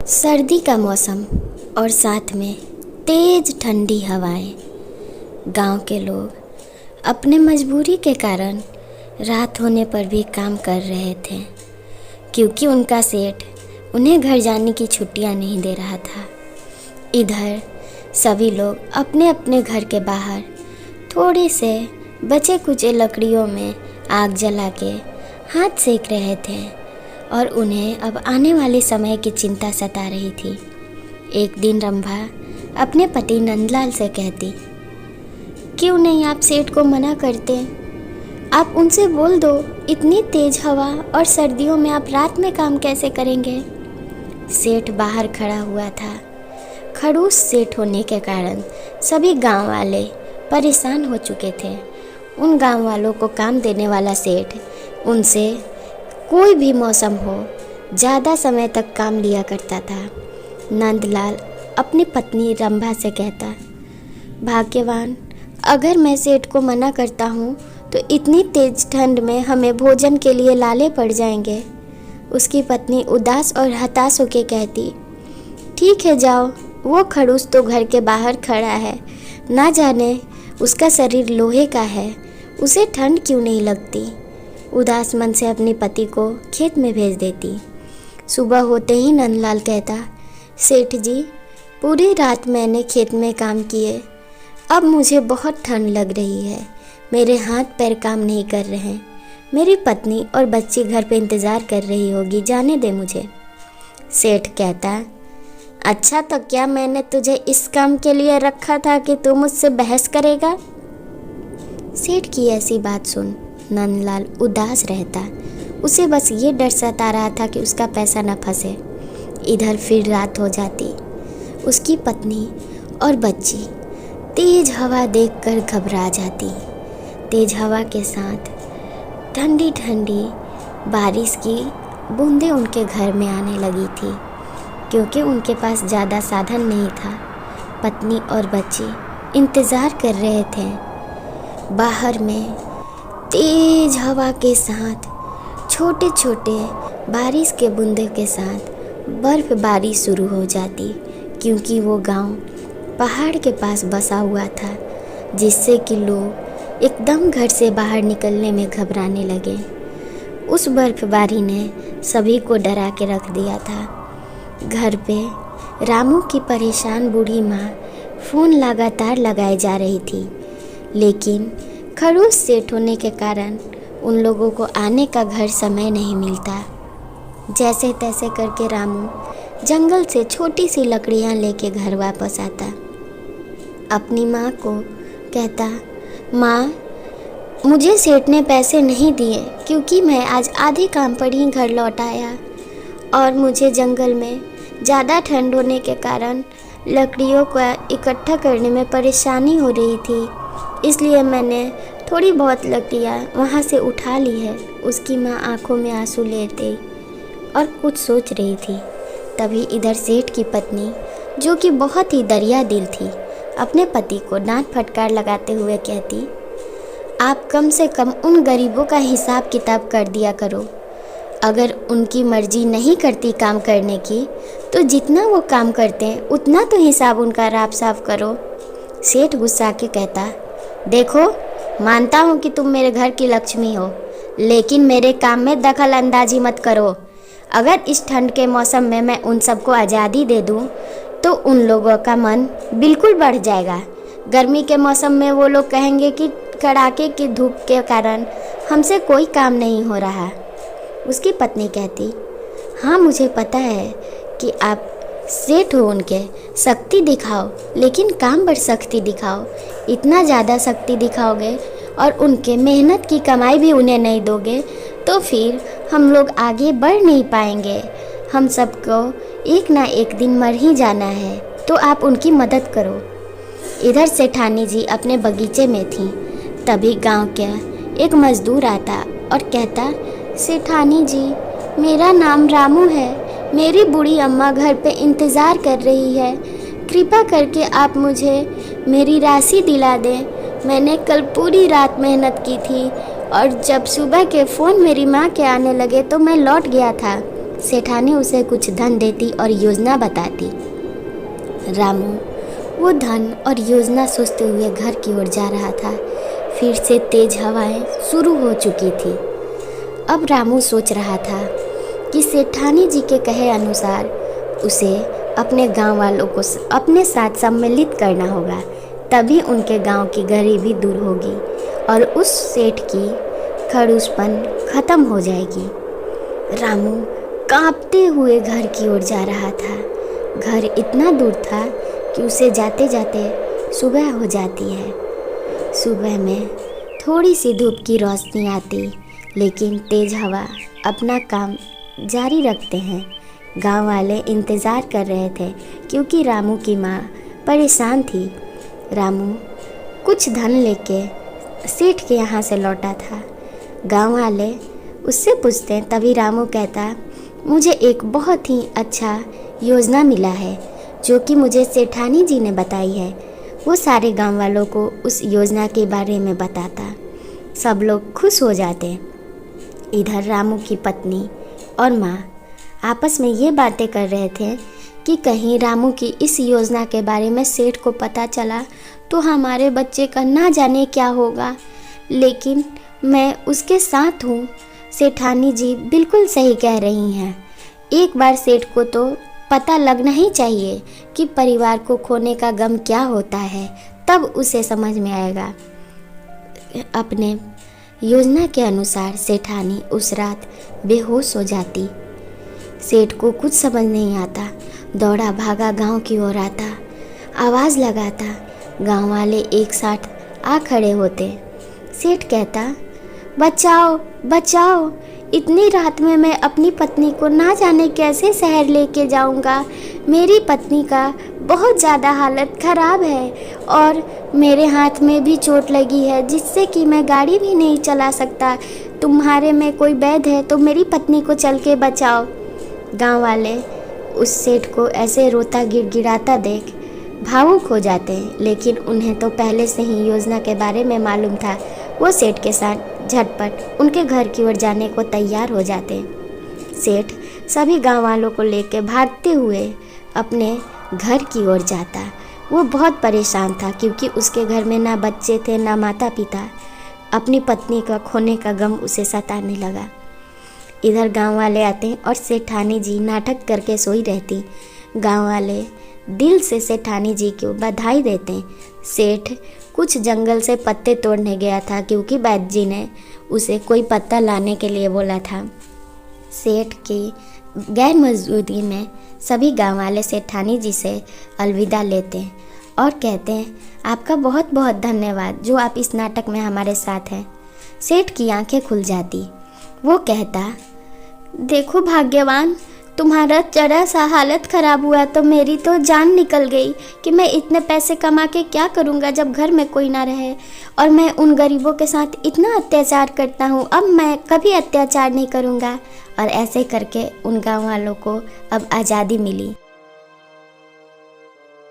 सर्दी का मौसम और साथ में तेज ठंडी हवाएं। गांव के लोग अपने मजबूरी के कारण रात होने पर भी काम कर रहे थे, क्योंकि उनका सेठ उन्हें घर जाने की छुट्टियां नहीं दे रहा था। इधर सभी लोग अपने अपने घर के बाहर थोड़े से बचे कुचे लकड़ियों में आग जला के हाथ सेक रहे थे और उन्हें अब आने वाले समय की चिंता सता रही थी। एक दिन रंभा अपने पति नंदलाल से कहती, क्यों नहीं आप सेठ को मना करते? आप उनसे बोल दो, इतनी तेज हवा और सर्दियों में आप रात में काम कैसे करेंगे? सेठ बाहर खड़ा हुआ था। खड़ूस सेठ होने के कारण सभी गांव वाले परेशान हो चुके थे। उन गांव वालों को काम देने वाला सेठ उनसे कोई भी मौसम हो ज़्यादा समय तक काम लिया करता था। नंदलाल अपनी पत्नी रंभा से कहता, भाग्यवान, अगर मैं सेठ को मना करता हूँ तो इतनी तेज ठंड में हमें भोजन के लिए लाले पड़ जाएंगे। उसकी पत्नी उदास और हताश होकर कहती, ठीक है जाओ, वो खड़ूस तो घर के बाहर खड़ा है, ना जाने उसका शरीर लोहे का है, उसे ठंड क्यों नहीं लगती। उदास मन से अपने पति को खेत में भेज देती। सुबह होते ही नंदलाल कहता, सेठ जी, पूरी रात मैंने खेत में काम किए, अब मुझे बहुत ठंड लग रही है, मेरे हाथ पैर काम नहीं कर रहे हैं, मेरी पत्नी और बच्ची घर पे इंतज़ार कर रही होगी, जाने दे मुझे। सेठ कहता, अच्छा तो क्या मैंने तुझे इस काम के लिए रखा था कि तू मुझसे बहस करेगा? सेठ की ऐसी बात सुन नंदलाल उदास रहता। उसे बस ये डर सता रहा था कि उसका पैसा न फंसे। इधर फिर रात हो जाती। उसकी पत्नी और बच्ची तेज हवा देखकर घबरा जाती। तेज हवा के साथ ठंडी ठंडी बारिश की बूंदें उनके घर में आने लगी थी। क्योंकि उनके पास ज़्यादा साधन नहीं था, पत्नी और बच्ची इंतज़ार कर रहे थे। बाहर में तेज हवा के साथ छोटे छोटे बारिश के बूंदे के साथ बर्फ़बारी शुरू हो जाती, क्योंकि वो गांव पहाड़ के पास बसा हुआ था, जिससे कि लोग एकदम घर से बाहर निकलने में घबराने लगे। उस बर्फ़बारी ने सभी को डरा के रख दिया था। घर पे रामू की परेशान बूढ़ी माँ फ़ोन लगातार लगाए जा रही थी, लेकिन खड़ूस सेठ होने के कारण उन लोगों को आने का घर समय नहीं मिलता। जैसे तैसे करके रामू जंगल से छोटी सी लकड़ियाँ लेके घर वापस आता। अपनी माँ को कहता, माँ, मुझे सेठ ने पैसे नहीं दिए क्योंकि मैं आज आधे काम पर ही घर लौट आया और मुझे जंगल में ज़्यादा ठंड होने के कारण लकड़ियों को इकट्ठा करने में परेशानी हो रही थी, इसलिए मैंने थोड़ी बहुत लकड़ियाँ वहाँ से उठा ली है। उसकी माँ आंखों में आंसू लेते और कुछ सोच रही थी। तभी इधर सेठ की पत्नी, जो कि बहुत ही दरिया दिल थी, अपने पति को डांट फटकार लगाते हुए कहती, आप कम से कम उन गरीबों का हिसाब किताब कर दिया करो। अगर उनकी मर्जी नहीं करती काम करने की, तो जितना वो काम करते हैं उतना तो हिसाब उनका राफ साफ करो। सेठ गुस्सा के कहता, देखो, मानता हूँ कि तुम मेरे घर की लक्ष्मी हो, लेकिन मेरे काम में दखल अंदाजी मत करो। अगर इस ठंड के मौसम में मैं उन सबको आज़ादी दे दूँ तो उन लोगों का मन बिल्कुल बढ़ जाएगा। गर्मी के मौसम में वो लोग कहेंगे कि कड़ाके की धूप के कारण हमसे कोई काम नहीं हो रहा। उसकी पत्नी कहती, हाँ, मुझे पता है कि आप सेठ हो, उनके शक्ति दिखाओ, लेकिन काम पर सख्ती दिखाओ। इतना ज़्यादा शक्ति दिखाओगे और उनके मेहनत की कमाई भी उन्हें नहीं दोगे तो फिर हम लोग आगे बढ़ नहीं पाएंगे। हम सबको एक ना एक दिन मर ही जाना है, तो आप उनकी मदद करो। इधर सेठानी जी अपने बगीचे में थीं। तभी गांव का एक मज़दूर आता और कहता, सेठानी जी, मेरा नाम रामू है, मेरी बूढ़ी अम्मा घर पे इंतज़ार कर रही है, कृपा करके आप मुझे मेरी राशि दिला दें। मैंने कल पूरी रात मेहनत की थी और जब सुबह के फ़ोन मेरी माँ के आने लगे तो मैं लौट गया था। सेठानी उसे कुछ धन देती और योजना बताती। रामू वो धन और योजना सोचते हुए घर की ओर जा रहा था। फिर से तेज हवाएं शुरू हो चुकी थी। अब रामू सोच रहा था कि सेठानी जी के कहे अनुसार उसे अपने गांव वालों को अपने साथ सम्मिलित करना होगा, तभी उनके गांव की गरीबी दूर होगी और उस सेठ की खड़ूसपन खत्म हो जाएगी। रामू कांपते हुए घर की ओर जा रहा था। घर इतना दूर था कि उसे जाते जाते सुबह हो जाती है। सुबह में थोड़ी सी धूप की रोशनी आती, लेकिन तेज हवा अपना काम जारी रखते हैं। गांव वाले इंतज़ार कर रहे थे क्योंकि रामू की माँ परेशान थी। रामू कुछ धन लेके सेठ के यहाँ से लौटा था। गांव वाले उससे पूछते, तभी रामू कहता, मुझे एक बहुत ही अच्छा योजना मिला है जो कि मुझे सेठानी जी ने बताई है। वो सारे गांव वालों को उस योजना के बारे में बताता। सब लोग खुश हो जाते। इधर रामू की पत्नी और माँ आपस में ये बातें कर रहे थे कि कहीं रामू की इस योजना के बारे में सेठ को पता चला तो हमारे बच्चे का ना जाने क्या होगा। लेकिन मैं उसके साथ हूँ, सेठानी जी बिल्कुल सही कह रही हैं। एक बार सेठ को तो पता लगना ही चाहिए कि परिवार को खोने का गम क्या होता है, तब उसे समझ में आएगा। अपने योजना के अनुसार सेठानी उस रात बेहोश हो जाती। सेठ को कुछ समझ नहीं आता, दौड़ा भागा गांव की ओर आता, आवाज़ लगाता। गांव वाले एक साथ आ खड़े होते। सेठ कहता, बचाओ बचाओ, इतनी रात में मैं अपनी पत्नी को ना जाने कैसे शहर लेके जाऊंगा। मेरी पत्नी का बहुत ज़्यादा हालत ख़राब है और मेरे हाथ में भी चोट लगी है जिससे कि मैं गाड़ी भी नहीं चला सकता। तुम्हारे में कोई वैद्य है तो मेरी पत्नी को चल के बचाओ। गांव वाले उस सेठ को ऐसे रोता गिड़गिड़ाता देख भावुक हो जाते हैं, लेकिन उन्हें तो पहले से ही योजना के बारे में मालूम था। वो सेठ के साथ झटपट उनके घर की ओर जाने को तैयार हो जाते। सेठ सभी गांव वालों को लेकर भागते हुए अपने घर की ओर जाता। वो बहुत परेशान था क्योंकि उसके घर में ना बच्चे थे ना माता पिता। अपनी पत्नी का खोने का गम उसे सताने लगा। इधर गांव वाले आते और सेठानी जी नाटक करके सोई रहती। गांव वाले दिल से सेठानी जी को बधाई देते। सेठ कुछ जंगल से पत्ते तोड़ने गया था क्योंकि वैद्य जी ने उसे कोई पत्ता लाने के लिए बोला था। सेठ की गैर मौजूदगी में सभी गांव वाले सेठानी जी से अलविदा लेते हैं और कहते हैं, आपका बहुत बहुत धन्यवाद जो आप इस नाटक में हमारे साथ हैं। सेठ की आंखें खुल जाती। वो कहता, देखो भाग्यवान, तुम्हारा जरा सा हालत ख़राब हुआ तो मेरी तो जान निकल गई कि मैं इतने पैसे कमा के क्या करूँगा जब घर में कोई ना रहे, और मैं उन गरीबों के साथ इतना अत्याचार करता हूँ। अब मैं कभी अत्याचार नहीं करूँगा। और ऐसे करके उन गाँव वालों को अब आज़ादी मिली।